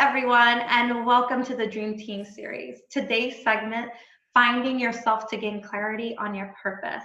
everyone, and welcome to the Dream Team series. Today's segment, Finding Yourself to Gain Clarity on Your Purpose.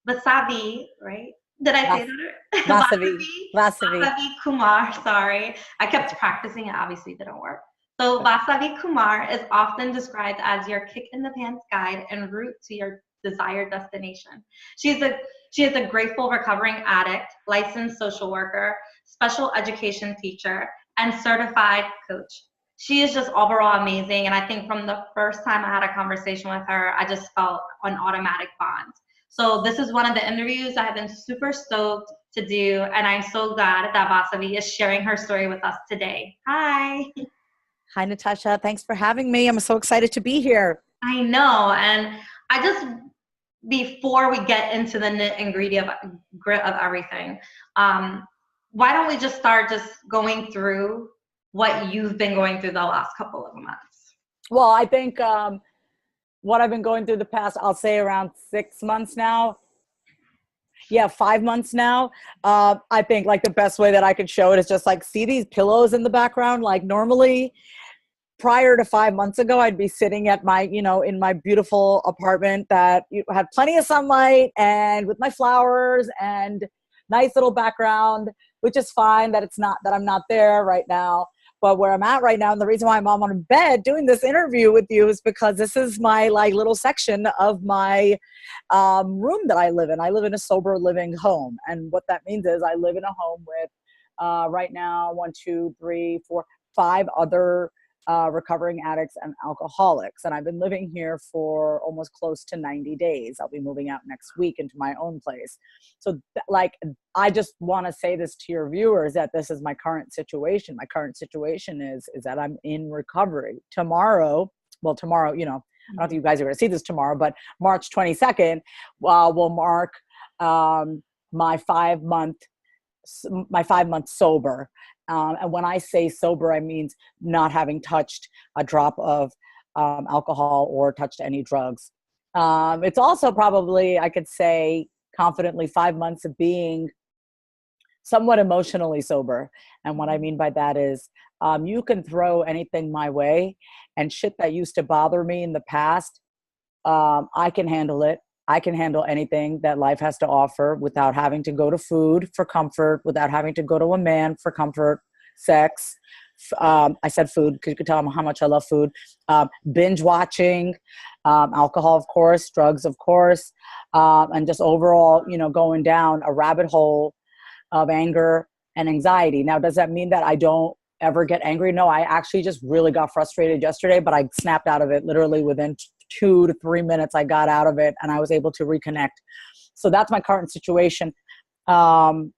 Vasavi, right? Did I say Vas- that right? Vasavi. Vasavi. Vasavi Kumar, sorry. I kept practicing, it obviously didn't work. So Vasavi Kumar is often described as your kick in the pants guide and route to your desired destination. She is a grateful recovering addict, licensed social worker, special education teacher, and certified coach. She is just overall amazing. And I think from the first time I had a conversation with her, I just felt an automatic bond. So this is one of the interviews I have been super stoked to do. And I'm so glad that Vasavi is sharing her story with us today. Hi. Hi, Natasha. Thanks for having me. I'm so excited to be here. I know. And I just, before we get into the nit and grit of everything, why don't we just start just going through what you've been going through the last couple of months? Well, I think what I've been going through the past, I'll say around 6 months now. Yeah, 5 months now. I think like the best way that I could show it is just like see these pillows in the background. Like normally prior to 5 months ago, I'd be sitting at my, in my beautiful apartment that had plenty of sunlight and with my flowers and nice little background, which is fine that I'm not there right now. But where I'm at right now, and the reason why I'm on bed doing this interview with you is because this is my like little section of my room that I live in. I live in a sober living home. And what that means is I live in a home with right now, 1, 2, 3, 4, 5 other recovering addicts and alcoholics. And I've been living here for almost close to 90 days. I'll be moving out next week into my own place. So I just want to say this to your viewers that this is my current situation. My current situation is that I'm in recovery. Tomorrow, I don't know if you guys are going to see this tomorrow, but March 22nd will mark my 5 month sober. And when I say sober, I mean not having touched a drop of alcohol or touched any drugs. It's also probably, I could say confidently, 5 months of being somewhat emotionally sober. And what I mean by that is you can throw anything my way, and shit that used to bother me in the past, I can handle it. I can handle anything that life has to offer without having to go to food for comfort, without having to go to a man for comfort, sex. I said food because you could tell them how much I love food. Binge watching, alcohol, of course, drugs, of course, and just overall, going down a rabbit hole of anger and anxiety. Now, does that mean that I don't ever get angry? No, I actually just really got frustrated yesterday, but I snapped out of it literally within 2 to 3 minutes. I got out of it and I was able to reconnect. So that's my current situation. And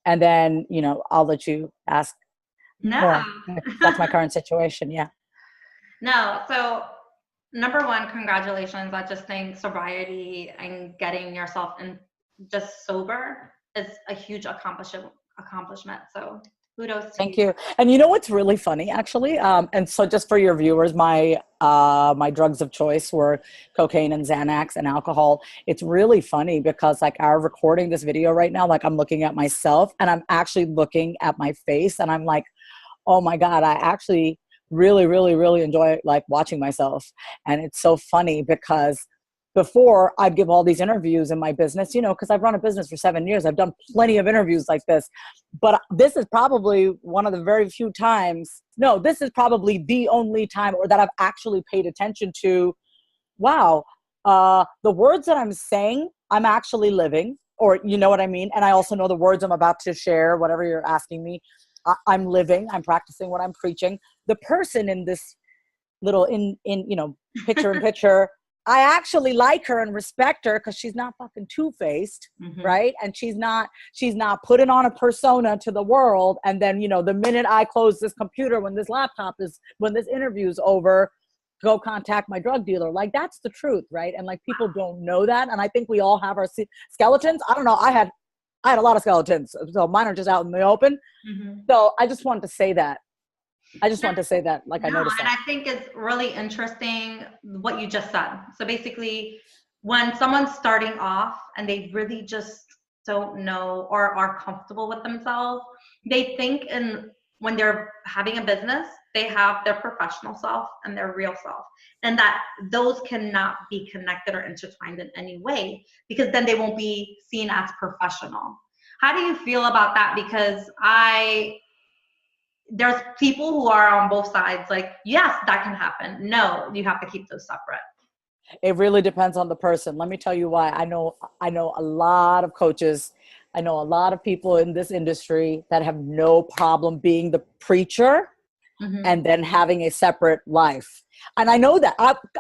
then, I'll let you ask more. That's my current situation. Yeah. No. So number one, congratulations. I just think sobriety and getting yourself in just sober is a huge accomplishment. So kudos to Thank you. And you know what's really funny, actually? And so just for your viewers, my drugs of choice were cocaine and Xanax and alcohol. It's really funny because like I'm recording this video right now, like I'm looking at myself and I'm actually looking at my face and I'm like, oh my God, I actually really, really, really enjoy like watching myself. And it's so funny because before I'd give all these interviews in my business, because I've run a business for 7 years. I've done plenty of interviews like this, but this is probably one of the very few times. No, this is probably the only time or that I've actually paid attention to. Wow. The words that I'm saying, I'm actually living, or you know what I mean? And I also know the words I'm about to share, whatever you're asking me, I'm living, I'm practicing what I'm preaching. The person in this little picture in picture, I actually like her and respect her because she's not fucking two-faced, right? And she's not putting on a persona to the world. And then, the minute I close this computer, when this interview's over, go contact my drug dealer. Like, that's the truth, right? And like, people don't know that. And I think we all have our skeletons. I don't know. I had a lot of skeletons. So mine are just out in the open. So I just wanted to say that. Like, I noticed that. And I think it's really interesting what you just said. So basically, when someone's starting off and they really just don't know or are comfortable with themselves, they think in when they're having a business, they have their professional self and their real self, and that those cannot be connected or intertwined in any way, because then they won't be seen as professional. How do you feel about that? Because there's people who are on both sides, like, yes, that can happen. No, you have to keep those separate. It really depends on the person. Let me tell you why. I know a lot of coaches. I know a lot of people in this industry that have no problem being the preacher and then having a separate life. And I know that.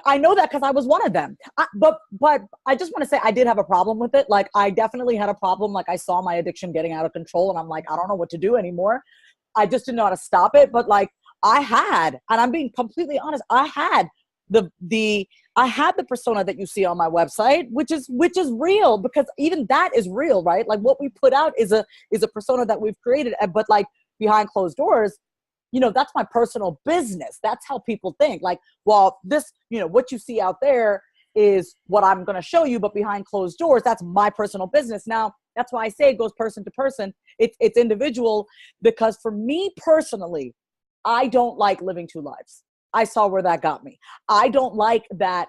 I know that because I was one of them. But I just want to say I did have a problem with it. Like, I definitely had a problem. Like, I saw my addiction getting out of control and I'm like, I don't know what to do anymore. I just didn't know how to stop it. But like, and I'm being completely honest, I had the persona that you see on my website, which is real, because even that is real, right? Like, what we put out is a persona that we've created, but like behind closed doors, that's my personal business. That's how people think. Like, well, this, what you see out there is what I'm going to show you, but behind closed doors, that's my personal business. Now, that's why I say it goes person to person. It's individual, because for me personally, I don't like living two lives. I saw where that got me. I don't like that.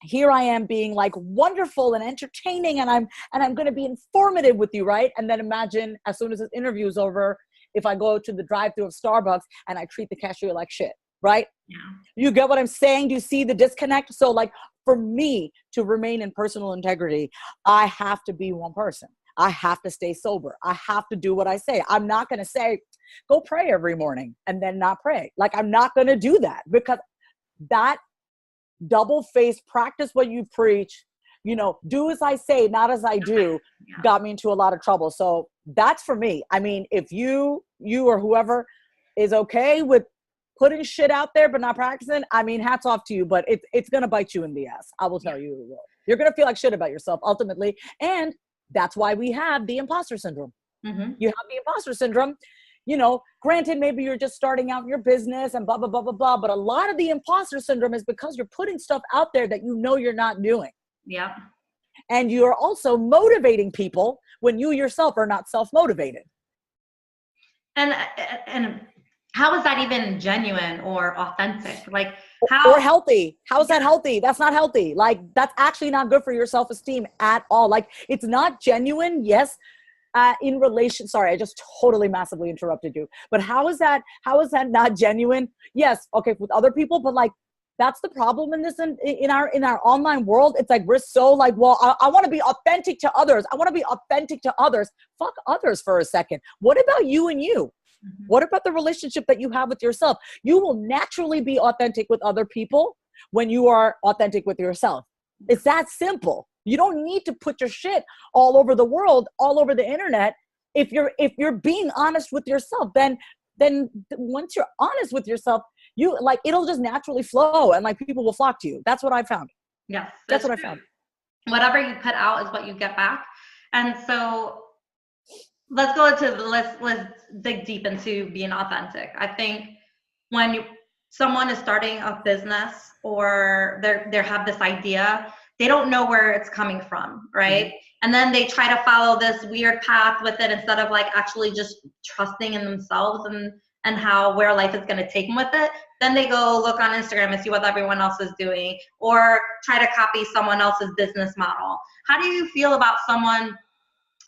Here I am being like wonderful and entertaining, and I'm going to be informative with you, right? And then imagine, as soon as this interview is over, if I go to the drive-thru of Starbucks and I treat the cashier like shit, right? Yeah. You get what I'm saying? Do you see the disconnect? So like, for me to remain in personal integrity, I have to be one person. I have to stay sober. I have to do what I say. I'm not going to say, go pray every morning and then not pray. Like, I'm not going to do that, because that double-faced practice what you preach, do as I say, not as I do, got me into a lot of trouble. So that's for me. I mean, if you or whoever is okay with putting shit out there but not practicing, I mean, hats off to you, but it's going to bite you in the ass. I will tell you it will. You're going to feel like shit about yourself ultimately. And that's why we have the imposter syndrome. Mm-hmm. You have the imposter syndrome. Granted, maybe you're just starting out in your business and blah, blah, blah, blah, blah. But a lot of the imposter syndrome is because you're putting stuff out there that you're not doing. Yeah. And you're also motivating people when you yourself are not self-motivated. And how is that even genuine or authentic? Like, or healthy? How is that healthy? That's not healthy. Like, that's actually not good for your self-esteem at all. Like, it's not genuine. Yes. In relation, sorry, I just totally massively interrupted you. But how is that not genuine? Yes. Okay. With other people, but like, that's the problem in this, in our online world. It's like, we're so like, well, I want to be authentic to others. I want to be authentic to others. Fuck others for a second. What about you and you? Mm-hmm. What about the relationship that you have with yourself? You will naturally be authentic with other people when you are authentic with yourself. It's that simple. You don't need to put your shit all over the world, all over the internet. If you're being honest with yourself, then once you're honest with yourself, you like, it'll just naturally flow and like people will flock to you. That's what I found. Yes. That's what I found. Whatever you put out is what you get back. And so let's go into let's dig deep into being authentic. I think when someone is starting a business or they have this idea, they don't know where it's coming from, right? Mm-hmm. And then they try to follow this weird path with it instead of like actually just trusting in themselves and where life is going to take them with it. Then they go look on Instagram and see what everyone else is doing, or try to copy someone else's business model. How do you feel about someone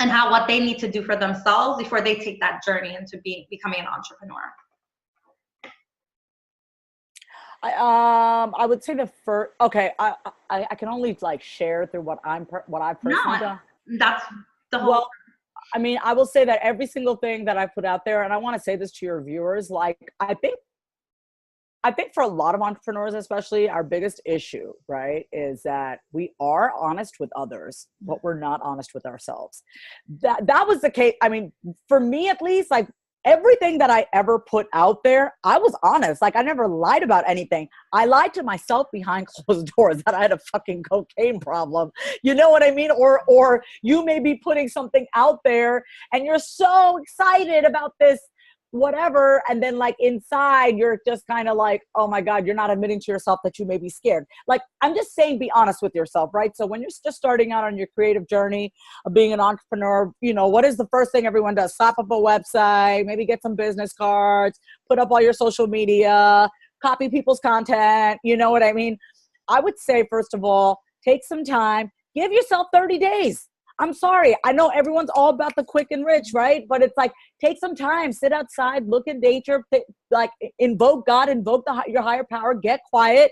and what they need to do for themselves before they take that journey into becoming an entrepreneur? I would say I can only like share through what I've personally done. That's the whole. Well, I mean, I will say that every single thing that I put out there, and I want to say this to your viewers, like, I think for a lot of entrepreneurs, especially, our biggest issue, right, is that we are honest with others, but we're not honest with ourselves. That was the case. I mean, for me at least, like, everything that I ever put out there, I was honest. Like, I never lied about anything. I lied to myself behind closed doors that I had a fucking cocaine problem. You know what I mean? Or you may be putting something out there and you're so excited about this whatever. And then like inside, you're just kind of like, oh my God, you're not admitting to yourself that you may be scared. Like, I'm just saying, be honest with yourself, right? So when you're just starting out on your creative journey of being an entrepreneur, you know, what is the first thing everyone does? Slap up a website, maybe get some business cards, put up all your social media, copy people's content. You know what I mean? I would say, first of all, take some time, give yourself 30 days. I'm sorry. I know everyone's all about the quick and rich, right? But it's like, take some time, sit outside, look at nature, like invoke God, invoke your higher power, get quiet,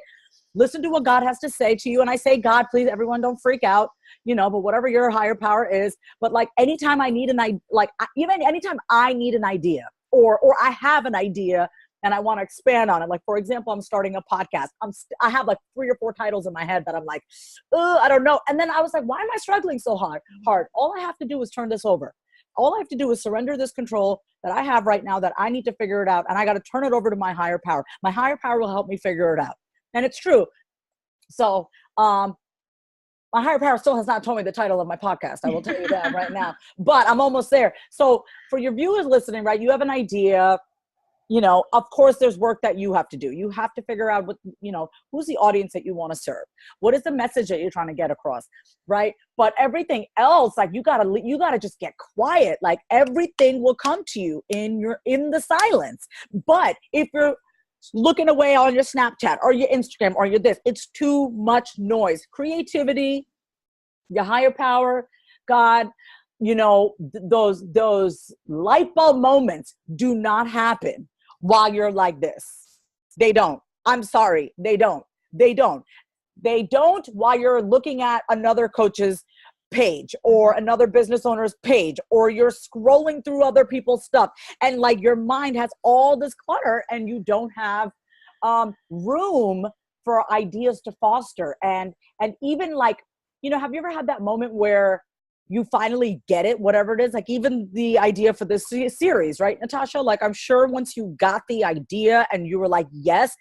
listen to what God has to say to you. And I say, God, please, everyone don't freak out, you know, but whatever your higher power is. But like anytime I need even anytime I need an idea or I have an idea and I want to expand on it. Like, for example, I'm starting a podcast. I have like 3 or 4 titles in my head that I'm like, I don't know. And then I was like, why am I struggling so hard? All I have to do is turn this over. All I have to do is surrender this control that I have right now that I need to figure it out. And I got to turn it over to my higher power. My higher power will help me figure it out. And it's true. So, my higher power still has not told me the title of my podcast. I will tell you that right now, but I'm almost there. So for your viewers listening, right, you have an idea. You know, of course, there's work that you have to do. You have to figure out what, you know, who's the audience that you want to serve? What is the message that you're trying to get across, right? But everything else, like you gotta just get quiet. Like everything will come to you in the silence. But if you're looking away on your Snapchat or your Instagram or your this, it's too much noise. Creativity, your higher power, God, you know, those light bulb moments do not happen while you're like this. They don't. I'm sorry. They don't while you're looking at another coach's page or another business owner's page, or you're scrolling through other people's stuff and like your mind has all this clutter and you don't have room for ideas to foster. And even like, you know, have you ever had that moment where you finally get it, whatever it is, like even the idea for this series, right, Natasha? Like, I'm sure once you got the idea and you were like, yes,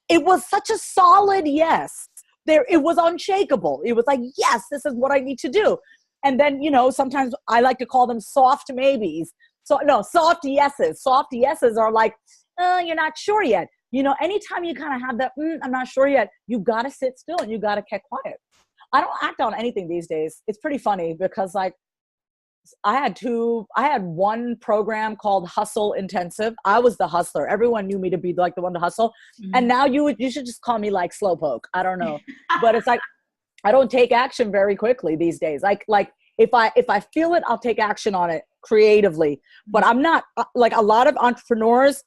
it was such a solid yes. It was unshakable. It was like, yes, this is what I need to do. And then, you know, sometimes I like to call them soft maybes. So no, soft yeses. Soft yeses are like, you're not sure yet. You know, anytime you kind of have that, I'm not sure yet, you got to sit still and you got to get quiet. I don't act on anything these days. It's pretty funny because like I had one program called Hustle Intensive. I was the hustler. Everyone knew me to be like the one to hustle. Mm-hmm. And now you should just call me like slowpoke. I don't know. But it's like, I don't take action very quickly these days. Like if I feel it, I'll take action on it creatively. But I'm not like a lot of entrepreneurs.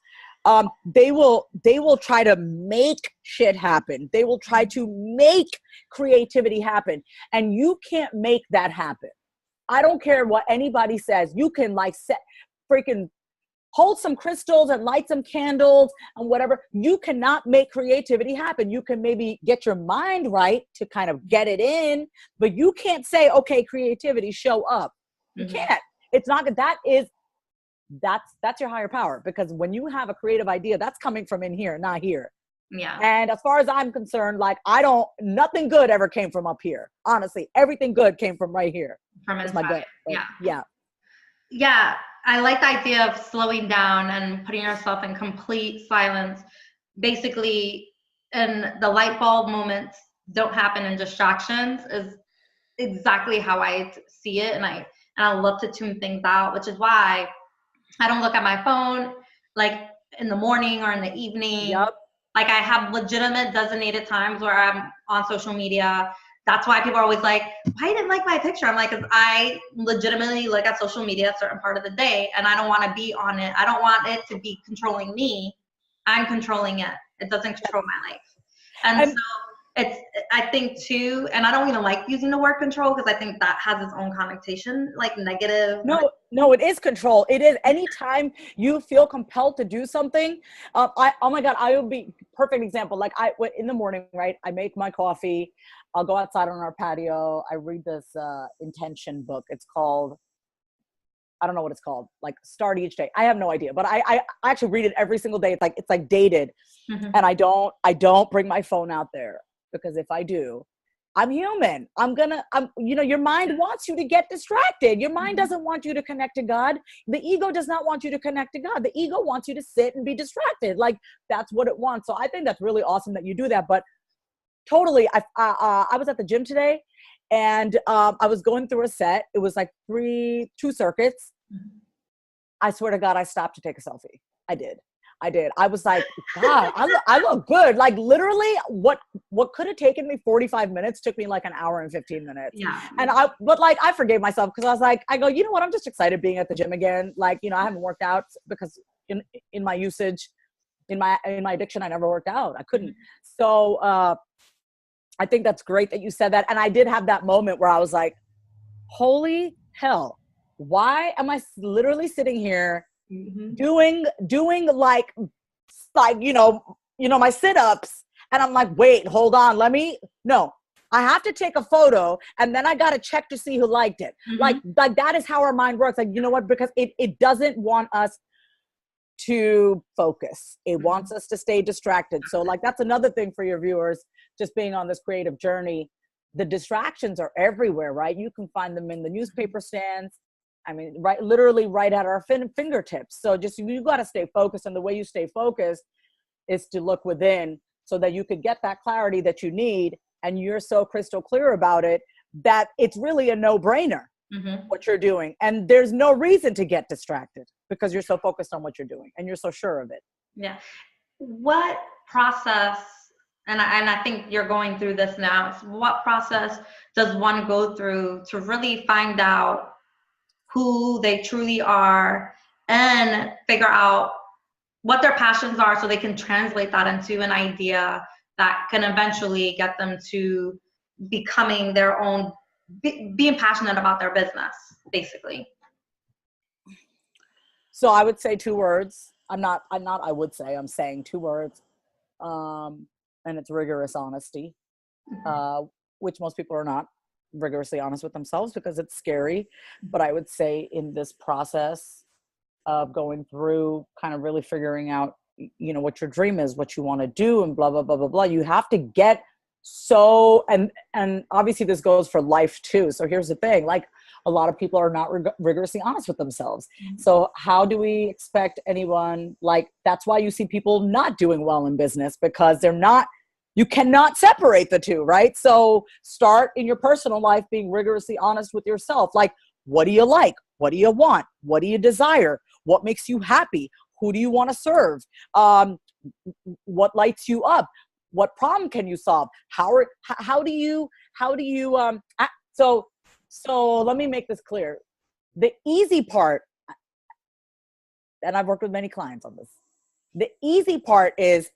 They will try to make shit happen. They will try to make creativity happen. And you can't make that happen. I don't care what anybody says. You can like freaking hold some crystals and light some candles and whatever. You cannot make creativity happen. You can maybe get your mind right to kind of get it in, but you can't say, okay, creativity, show up. You can't. It's not, that's your higher power, because when you have a creative idea, that's coming from in here, not here. Yeah. And as far as I'm concerned, like nothing good ever came from up here. Honestly, everything good came from right here. From inside. My gut. Yeah. Yeah. I like the idea of slowing down and putting yourself in complete silence. Basically, and the light bulb moments don't happen in distractions is exactly how I see it. And I love to tune things out, which is why I don't look at my phone like in the morning or in the evening. Yep. Like I have legitimate designated times where I'm on social media. That's why people are always like, why you didn't like my picture? I'm like, because I legitimately look at social media a certain part of the day and I don't want to be on it. I don't want it to be controlling me. I'm controlling it. It doesn't control my life. And so I think too, and I don't even like using the word control because I think that has its own connotation, like negative. No, it is control. It is anytime you feel compelled to do something. Oh my God, I would be perfect example. Like in the morning, right? I make my coffee. I'll go outside on our patio. I read this intention book. It's called, I don't know what it's called, like Start Each Day. I have no idea, but I actually read it every single day. It's like dated. And I don't bring my phone out there, because if I do, I'm human. Your mind wants you to get distracted. Your mind doesn't want you to connect to God. The ego does not want you to connect to God. The ego wants you to sit and be distracted. Like, that's what it wants. So I think that's really awesome that you do that. But totally, I was at the gym today, and I was going through a set. It was like two circuits. I swear to God, I stopped to take a selfie. I did. I was like, God, I look good. Like, literally, what could have taken me 45 minutes took me like an hour and 15 minutes. Yeah. But I forgave myself, because I was like, you know what? I'm just excited being at the gym again. Like, I haven't worked out because in my usage, in my addiction, I never worked out. I couldn't. So I think that's great that you said that. And I did have that moment where I was like, holy hell, why am I literally sitting here doing like my sit-ups, and I'm like, wait, hold on, I have to take a photo, and then I got to check to see who liked it. Like that is how our mind works. Like, you know what? Because it doesn't want us to focus. It wants us to stay distracted. So like, that's another thing for your viewers, just being on this creative journey. The distractions are everywhere, right? You can find them in the newspaper stands. I mean, literally right at our fingertips. So just, you got to stay focused. And the way you stay focused is to look within, so that you could get that clarity that you need. And you're so crystal clear about it that it's really a no-brainer what you're doing. And there's no reason to get distracted, because you're so focused on what you're doing and you're so sure of it. Yeah. What process, and I think you're going through this now, so what process does one go through to really find out who they truly are and figure out what their passions are, so they can translate that into an idea that can eventually get them to becoming their own, being passionate about their business, basically? So I would say 2 words. I'm saying 2 words. And it's rigorous honesty, which most people are not rigorously honest with themselves, because it's scary. But I would say in this process of going through, kind of really figuring out, what your dream is, what you want to do, and blah, blah, blah, blah, blah, you have to get and obviously this goes for life too. So here's the thing, like, a lot of people are not rigorously honest with themselves. So how do we expect anyone, like, that's why you see people not doing well in business, because you cannot separate the two, right? So start in your personal life being rigorously honest with yourself. Like, what do you like? What do you want? What do you desire? What makes you happy? Who do you want to serve? What lights you up? What problem can you solve? So let me make this clear. The easy part, and I've worked with many clients on this, the easy part is,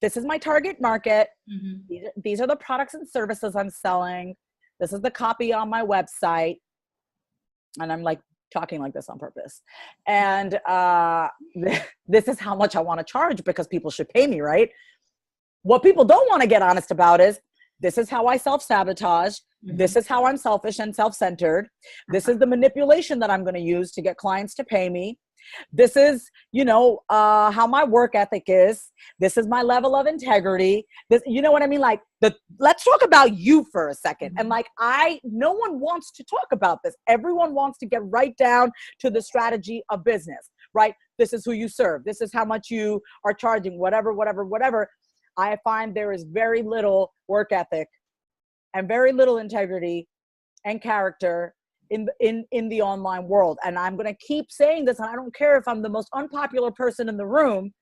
this is my target market. These are the products and services I'm selling. This is the copy on my website. And I'm like talking like this on purpose. And this is how much I want to charge, because people should pay me, right? What people don't want to get honest about is, this is how I self-sabotage. This is how I'm selfish and self-centered. This is the manipulation that I'm going to use to get clients to pay me. This is, how my work ethic is. This is my level of integrity. This, you know what I mean? Like, let's talk about you for a second. And like, no one wants to talk about this. Everyone wants to get right down to the strategy of business, right? This is who you serve. This is how much you are charging, whatever. I find there is very little work ethic and very little integrity and character in the online world. And I'm going to keep saying this, and I don't care if I'm the most unpopular person in the room,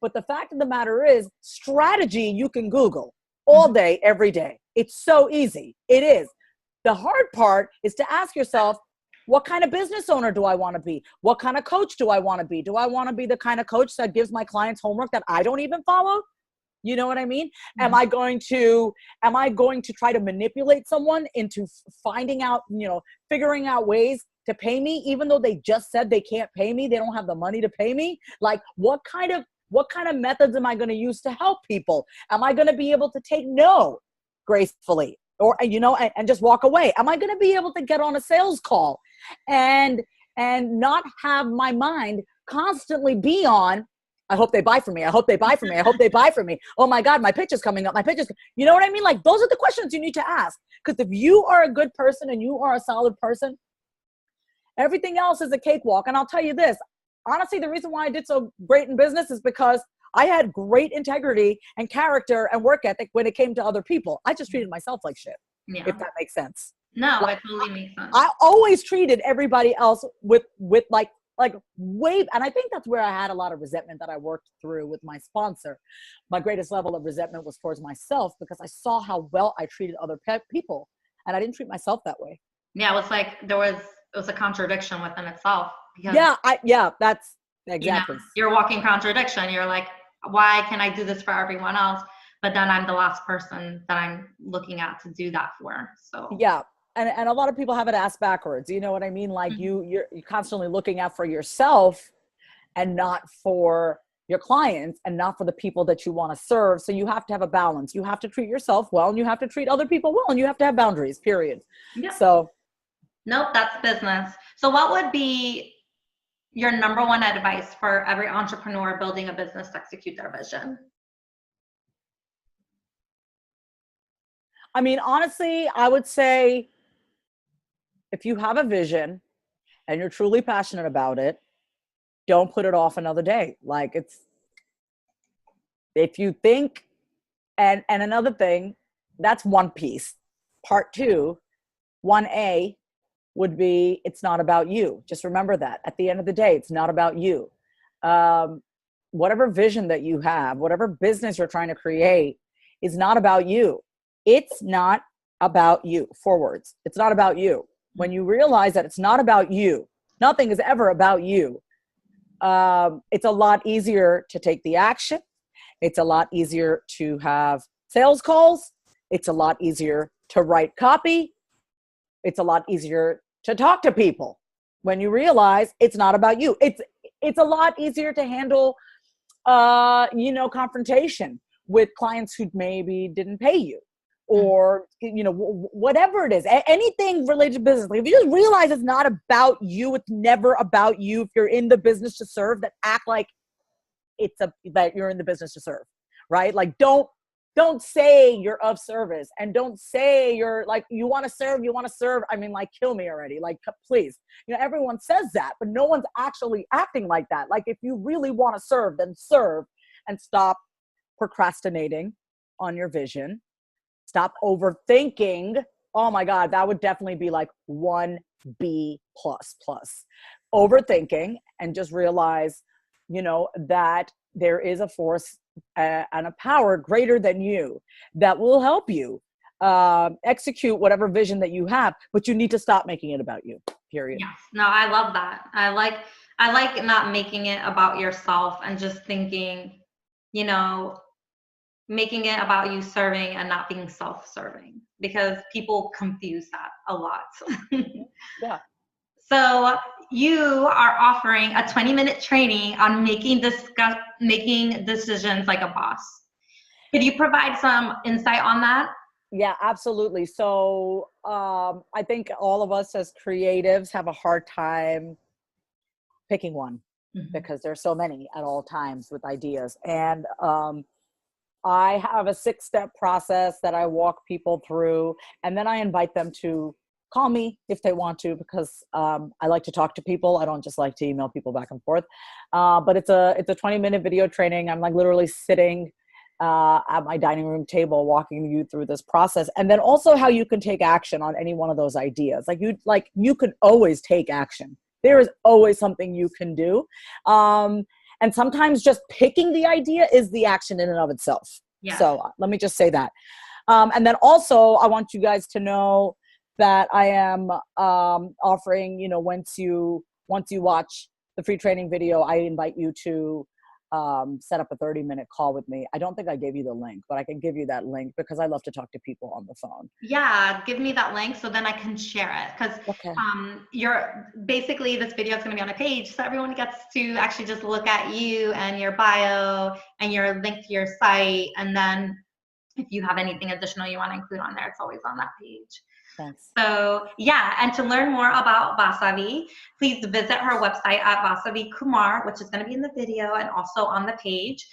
but the fact of the matter is, strategy you can Google all day, every day. It's so easy. It is. The hard part is to ask yourself, what kind of business owner do I want to be? What kind of coach do I want to be? Do I want to be the kind of coach that gives my clients homework that I don't even follow? You know what I mean? Am I going to try to manipulate someone into finding out, figuring out ways to pay me, even though they just said they can't pay me? They don't have the money to pay me. Like, what kind of methods am I going to use to help people? Am I going to be able to take no gracefully, or, and just walk away? Am I going to be able to get on a sales call and not have my mind constantly be on, I hope they buy from me. I hope they buy from me. I hope they buy from me. Oh my God, my pitch is coming up. You know what I mean? Like, those are the questions you need to ask. Because if you are a good person and you are a solid person, everything else is a cakewalk. And I'll tell you this, honestly, the reason why I did so great in business is because I had great integrity and character and work ethic when it came to other people. I just treated myself like shit, if that makes sense. No, Like, it totally makes sense. I always treated everybody else with like way, and I think that's where I had a lot of resentment that I worked through with my sponsor. My greatest level of resentment was towards myself because I saw how well I treated other people, and I didn't treat myself that way. Yeah, it was like it was a contradiction within itself. Because, That's exactly. You know, you're walking contradiction. You're like, why can I do this for everyone else, but then I'm the last person that I'm looking at to do that for? So yeah. And a lot of people have it asked backwards. You know what I mean? Like you're constantly looking out for yourself and not for your clients and not for the people that you want to serve. So you have to have a balance. You have to treat yourself well and you have to treat other people well and you have to have boundaries, period. Yeah. So. Nope, that's business. So what would be your number one advice for every entrepreneur building a business to execute their vision? I mean, honestly, I would say, if you have a vision and you're truly passionate about it, don't put it off another day. Like, if you think, and another thing, that's one piece. Part two, 1A would be, it's not about you. Just remember that at the end of the day, it's not about you. Whatever vision that you have, whatever business you're trying to create is not about you. It's not about you. 4 words. It's not about you. When you realize that it's not about you, nothing is ever about you. It's a lot easier to take the action. It's a lot easier to have sales calls. It's a lot easier to write copy. It's a lot easier to talk to people when you realize it's not about you. It's a lot easier to handle, confrontation with clients who maybe didn't pay you, or whatever it is, anything related to business. Like, if you just realize it's not about you, it's never about you. If you're in the business to serve, then act like that you're in the business to serve, right? Like, don't say you're of service, and don't say you're like, you want to serve. I mean, like, kill me already. Like, please, everyone says that, but no one's actually acting like that. Like, if you really want to serve, then serve, and stop procrastinating on your vision. Stop overthinking. Oh my God, that would definitely be like 1B++. Overthinking, and just realize, that there is a force and a power greater than you that will help you execute whatever vision that you have, but you need to stop making it about you, period. Yes. No, I love that. I like not making it about yourself and just thinking, making it about you serving and not being self-serving, because people confuse that a lot. Yeah. So you are offering a 20-minute training on making decisions like a boss. Could you provide some insight on that? Yeah, absolutely. So I think all of us as creatives have a hard time picking one, because there's so many at all times with ideas. And I have a 6-step process that I walk people through, and then I invite them to call me if they want to, because I like to talk to people. I don't just like to email people back and forth. But it's a 20-minute video training. I'm like literally sitting at my dining room table, walking you through this process, and then also how you can take action on any one of those ideas. You could always take action. There is always something you can do. And sometimes just picking the idea is the action in and of itself. Yeah. So let me just say that. And then also, I want you guys to know that I am offering, once you watch the free training video, I invite you to set up a 30-minute call with me. I don't think I gave you the link, but I can give you that link because I love to talk to people on the phone. Yeah, give me that link so then I can share it, because you're basically, this video is going to be on a page, so everyone gets to actually just look at you and your bio and your link to your site, and then if you have anything additional you want to include on there, it's always on that page. Thanks. So yeah, and to learn more about Vasavi, please visit her website at Vasavi Kumar, which is going to be in the video and also on the page.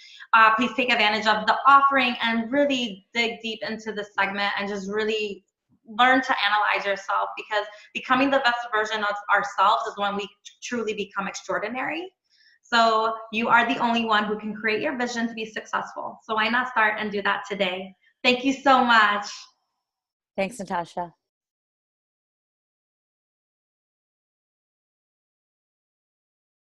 Please take advantage of the offering and really dig deep into this segment and just really learn to analyze yourself, because becoming the best version of ourselves is when we truly become extraordinary. So you are the only one who can create your vision to be successful. So why not start and do that today? Thank you so much. Thanks, Natasha.